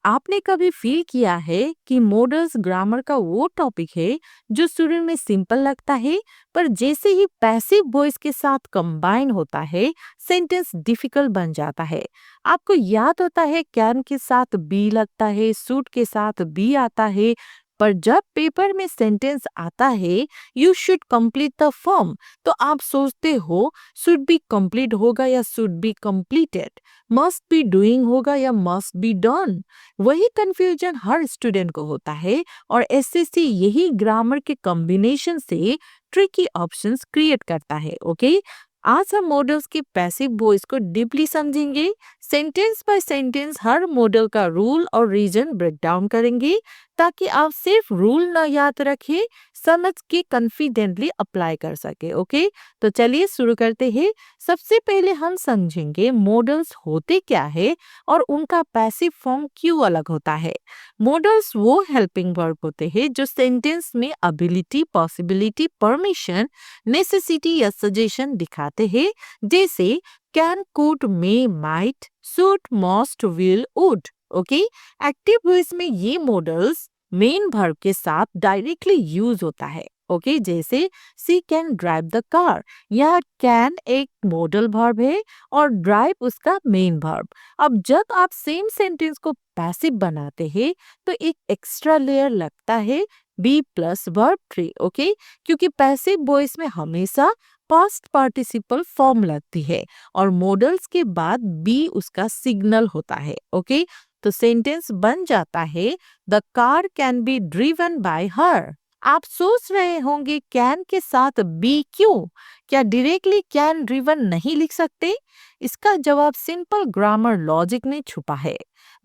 आपने कभी फील किया है कि मॉडल्स ग्रामर का वो टॉपिक है जो शुरू में सिंपल लगता है, पर जैसे ही पैसिव वॉइस के साथ कंबाइन होता है सेंटेंस डिफिकल्ट बन जाता है। आपको याद होता है कैन के साथ बी लगता है, सूट के साथ बी आता है, पर जब पेपर में सेंटेंस आता है you should complete the form, तो आप सोचते हो शुड बी कंप्लीट होगा या should be completed, must be doing होगा या मस्ट बी डन। वही कंफ्यूजन हर स्टूडेंट को होता है और एसएससी यही ग्रामर के कॉम्बिनेशन से ट्रिकी ऑप्शंस क्रिएट करता है। ओके, आज हम मॉडल्स के पैसिव वॉइस को डीपली समझेंगे। Sentence by sentence her model का रूल और रीजन ब्रेक डाउन करेंगे ताकि आप सिर्फ रूल न याद रखें, समझ के कॉन्फिडेंटली अप्लाई कर सके। ओके, तो चलिए शुरू करते हैं। सबसे पहले हम समझेंगे मॉडल्स होते क्या है और उनका पैसिव फॉर्म क्यों अलग होता है। मॉडल्स वो हेल्पिंग वर्ब होते हैं जो सेंटेंस में एबिलिटी, पॉसिबिलिटी, परमिशन, नेसेसिटी या सजेशन दिखाते हैं, जैसे can, could, may, might, should, must, will, would. Okay, active voice में ये मॉडल्स मेन वर्ब के साथ डायरेक्टली यूज होता है। ओके, जैसे सी कैन ड्राइव द कार, यह कैन एक मॉडल वर्ब है और ड्राइव उसका मेन वर्ब। अब जब आप सेम सेंटेंस को पैसिव बनाते हैं तो एक एक्स्ट्रा लेयर लगता है be plus verb three. Okay, क्योंकि पैसिव वॉइस में हमेशा पास्ट पार्टिसिपल फॉर्म लगती है और मॉडल्स के बाद बी उसका सिग्नल होता है। ओके, तो सेंटेंस बन जाता है the car can be driven by हर। आप सोच रहे होंगे कैन के साथ बी क्यों, क्या डायरेक्टली कैन ड्रिवन नहीं लिख सकते? इसका जवाब सिंपल ग्रामर लॉजिक में छुपा है।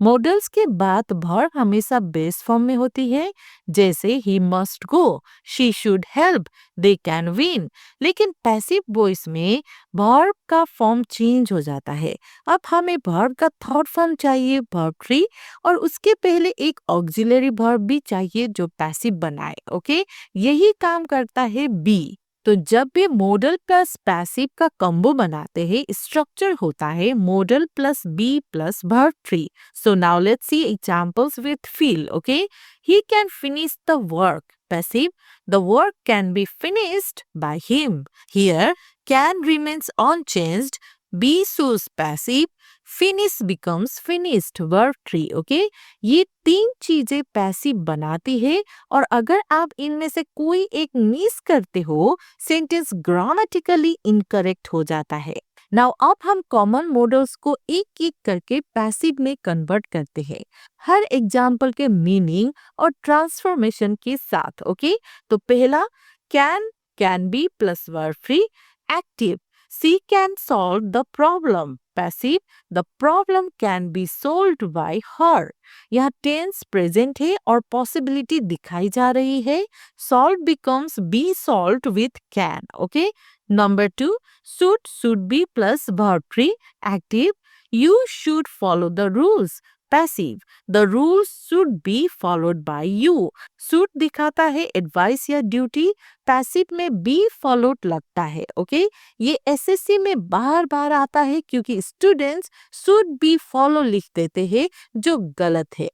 मॉडल्स के बाद वर्ब हमेशा बेस फॉर्म में होती है, जैसे he must go, she should help, they can win. लेकिन पैसिव वॉइस में वर्ब का फॉर्म चेंज हो जाता है। अब हमें वर्ब का थर्ड फॉर्म चाहिए, वर्ब ट्री, और उसके पहले एक ऑक्सिलरी वर्ब भी चाहिए जो पैसिव बनाए। ओके, यही काम करता है बी। तो जब भी मॉडल प्लस पैसिव का कॉम्बो बनाते हैं स्ट्रक्चर होता है modal plus be plus verb three. So now let's see examples with feel. Okay, he can finish the work. Passive, the work can be finished by him. Here, can remains unchanged. Be shows passive. Finish becomes finished. Verb tree. Okay, ये तीन चीजें passive बनाती है और अगर आप इनमें से कोई एक मिस करते हो सेंटेंस ग्रामेटिकली इनकरेक्ट हो जाता है। नाउ अब हम कॉमन मॉडल्स को एक एक करके पैसिव में कन्वर्ट करते हैं, हर एग्जाम्पल के मीनिंग और ट्रांसफॉर्मेशन के साथ। ओके, तो पहला can be plus verb three. Active, she can solve the problem. Passive, the problem can be solved by her. यहाँ टेंस प्रेजेंट है और पॉसिबिलिटी दिखाई जा रही है। Solve becomes B solved with can. Okay, number 2, should be plus verb tree. Active, you should follow the rules. Passive, the rules should be followed by you. Should दिखाता है advice या duty, passive में be followed लगता है। Okay, ये SSC में बार बार आता है क्योंकि स्टूडेंट्स should be follow लिख देते हैं जो गलत है।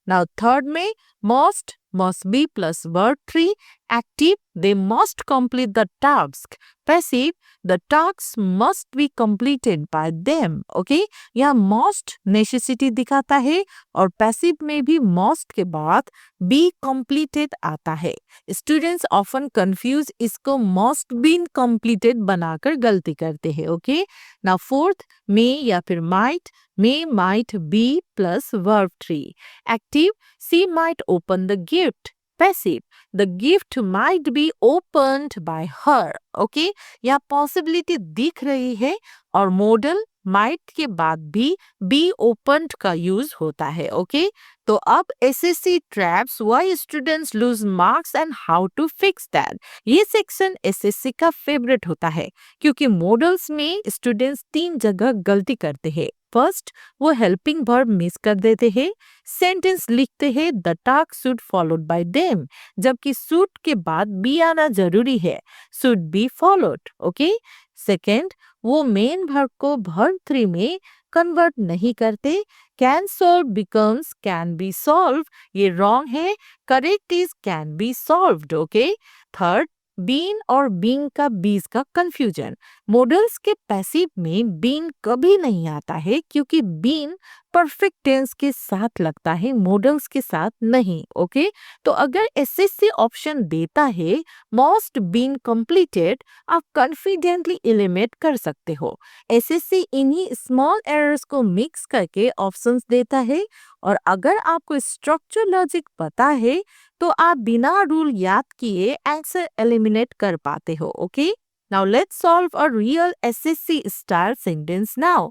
Now third में must be plus verb tree. Active, they must complete the task. Passive, the tasks must be completed by them. Okay, यहाँ must necessity दिखाता है और passive में भी must के बाद be completed आता है। Students often confuse इसको must be completed बनाकर गलती करते हैं। Okay, now fourth, may या फिर might be plus verb tree. Active, she might open the gift. Passive, the gift might be opened by her. Okay, यहाँ पॉसिबिलिटी दिख रही है और मॉडल might के बाद भी be opened का यूज होता है। ओके, तो अब SSC traps, why students lose marks and how to fix that, ये सेक्शन एसएससी का फेवरेट होता है क्योंकि मॉडल्स में स्टूडेंट्स 3 जगह गलती करते हैं। फर्स्ट, वो हेल्पिंग वर्ब मिस कर देते हैं, सेंटेंस लिखते हैं the task should followed by them, जबकि शुड के बाद बी आना जरूरी है, should be followed. Okay, second, वो मेन वर्ब को वर्ब 3 में कन्वर्ट नहीं करते। Can solve becomes can be solve, ये रॉन्ग है। Correct is can be solved. Okay. Third, been और बीइंग का बीज का कंफ्यूजन। मॉडल्स के पैसिव में बीन कभी नहीं आता है क्योंकि बीन परफेक्ट टेंस के साथ लगता है, मॉडल्स के साथ नहीं। ओके। तो अगर एसएससी ऑप्शन देता है मोस्ट बीन कंप्लीटेड, आप कॉन्फिडेंटली एलिमिनेट कर सकते हो। एसएससी इन्हीं स्मॉल एरर्स को मिक्स करके ऑप्शंस देता है, और अगर आपको स्ट्रक्चर लॉजिक पता है तो आप बिना रूल याद किए आंसर एलिमिनेट कर पाते हो। Okay. Now let's solve a real SSC style sentence now.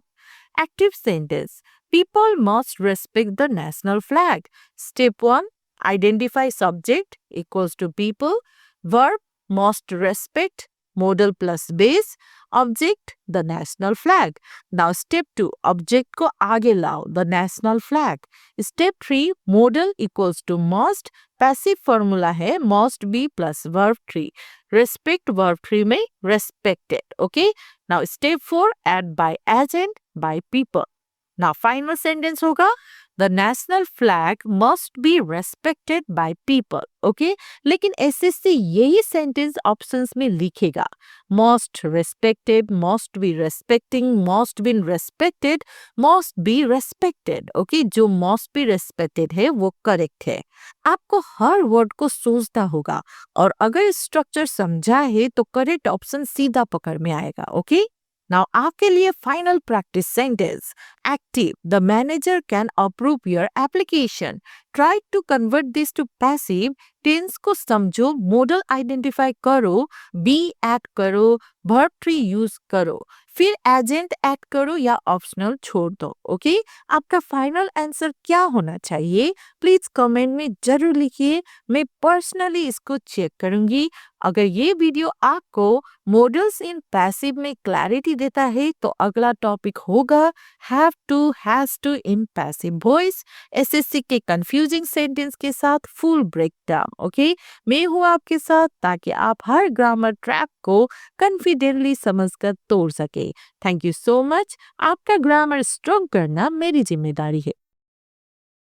Active sentence. People must respect the national flag. Step 1. Identify subject equals to people. Verb must respect. Modal plus base. Object the national flag. Now step 2. Object को आगे लाओ, the national flag. Step 3. Modal equals to must. Passive formula है must be plus verb 3. Respect verb 3 में respected. Okay. Now step 4. Add by agent by people. Now final sentence होगा the national flag must be respected by people. Okay. लेकिन SSC यही sentence options में लिखेगा, must respected, must be respecting, must be respected, must be respected. Okay. जो must be respected है वो correct है। आपको हर वर्ड को सोचना होगा, और अगर स्ट्रक्चर समझा है तो करेक्ट ऑप्शन सीधा पकड़ में आएगा। ओके। नाउ आपके लिए final practice sentence. Active, the manager can approve your application. Try to convert this to passive. Tense को समझो, मॉडल आइडेंटिफाई करो, बी ऐड करो, वर्ब ट्री यूज करो, फिर एजेंट ऐड करो या ऑप्शनल छोड़ दो। ओके। आपका फाइनल आंसर क्या होना चाहिए प्लीज कमेंट में जरूर लिखिए, मैं पर्सनली इसको चेक करूंगी। अगर ये वीडियो आपको मॉडल्स इन पैसिव में क्लैरिटी देता है तो अगला टॉपिक होगा have to, has to in passive voice, SSC के कंफ्यूजिंग सेंटेंस के साथ फुल ब्रेकडाउन। ओके। मैं हूँ आपके साथ ताकि आप हर ग्रामर ट्रैप को कॉन्फिडेंटली समझकर तोड़ सके। Thank you so much. आपका ग्रामर स्ट्रॉन्ग करना मेरी जिम्मेदारी है।